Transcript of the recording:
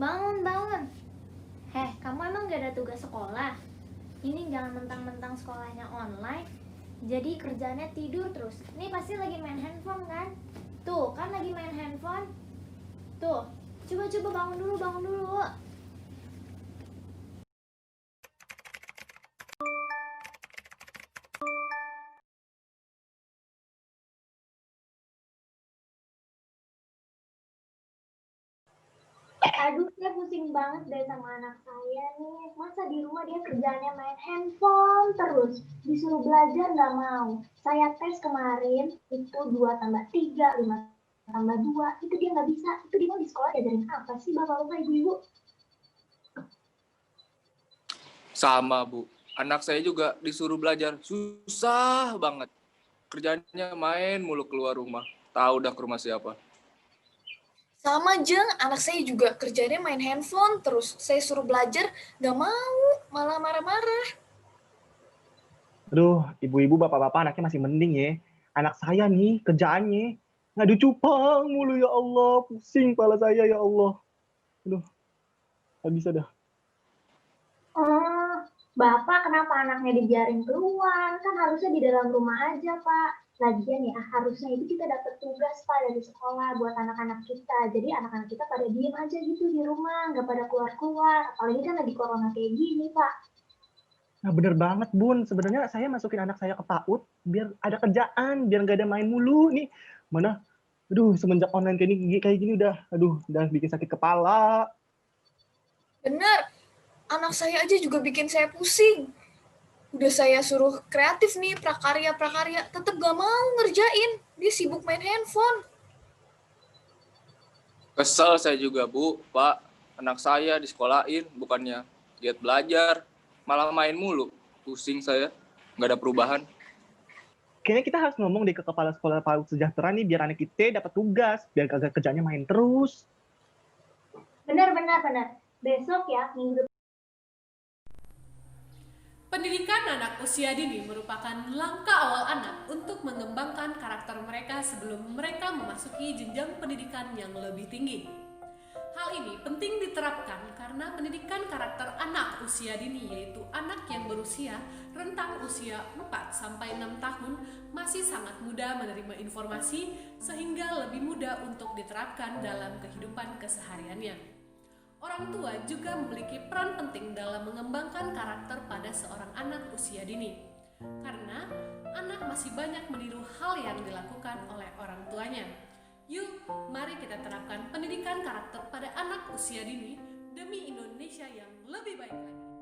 Bangun, bangun. Kamu emang gak ada tugas sekolah? Ini jangan mentang-mentang sekolahnya online, jadi kerjaannya tidur terus. Ini pasti lagi main handphone kan? Tuh, kan lagi main handphone. Tuh, coba bangun dulu, bangun dulu. Aduh, saya pusing banget deh sama anak saya nih. Masa di rumah dia kerjaannya main handphone terus. Disuruh belajar nggak mau. Saya tes kemarin, itu 2 tambah 3, 5 tambah 2. Itu dia nggak bisa. Itu dia mau di sekolah diajarin apa sih bapak-bapak, ibu-ibu? Sama, Bu. Anak saya juga disuruh belajar. Susah banget. Kerjanya main mulu keluar rumah. Tahu dah ke rumah siapa. Sama Jeng, anak saya juga kerjanya main handphone, terus saya suruh belajar, gak mau, malah marah-marah. Aduh, ibu-ibu, bapak-bapak anaknya masih mending ya. Anak saya nih kerjaannya ngadu cupang mulu ya Allah. Pusing kepala saya ya Allah. Aduh, gak bisa dah. Bapak kenapa anaknya dibiarin keluar? Kan harusnya di dalam rumah aja, Pak. Lagian ya, harusnya itu kita dapat tugas, Pak, dari sekolah buat anak-anak kita. Jadi anak-anak kita pada diem aja gitu di rumah, nggak pada keluar-keluar. Apalagi kan lagi corona kayak gini, Pak. Nah bener banget Bun, sebenarnya saya masukin anak saya ke PAUD biar ada kerjaan, biar nggak ada main mulu nih. Mana, aduh semenjak online kayak gini udah bikin sakit kepala. Bener, anak saya aja juga bikin saya pusing. Udah saya suruh kreatif nih, prakarya, tetep gak mau ngerjain. Dia sibuk main handphone. Kesel saya juga, Bu. Pak, anak saya disekolahin, bukannya giat belajar. Malah main mulu. Pusing saya. Nggak ada perubahan. Kayaknya kita harus ngomong deh ke kepala sekolah PAUD sejahtera nih biar anak kita dapat tugas, biar kagak kerjanya main terus. Benar. Besok ya, minggu. Pendidikan anak usia dini merupakan langkah awal anak untuk mengembangkan karakter mereka sebelum mereka memasuki jenjang pendidikan yang lebih tinggi. Hal ini penting diterapkan karena pendidikan karakter anak usia dini, yaitu anak yang berusia rentang usia 4-6 tahun, masih sangat mudah menerima informasi sehingga lebih mudah untuk diterapkan dalam kehidupan kesehariannya. Orang tua juga memiliki peran penting dalam mengembangkan karakter pada seorang anak usia dini. Karena anak masih banyak meniru hal yang dilakukan oleh orang tuanya. Yuk, mari kita terapkan pendidikan karakter pada anak usia dini demi Indonesia yang lebih baik lagi.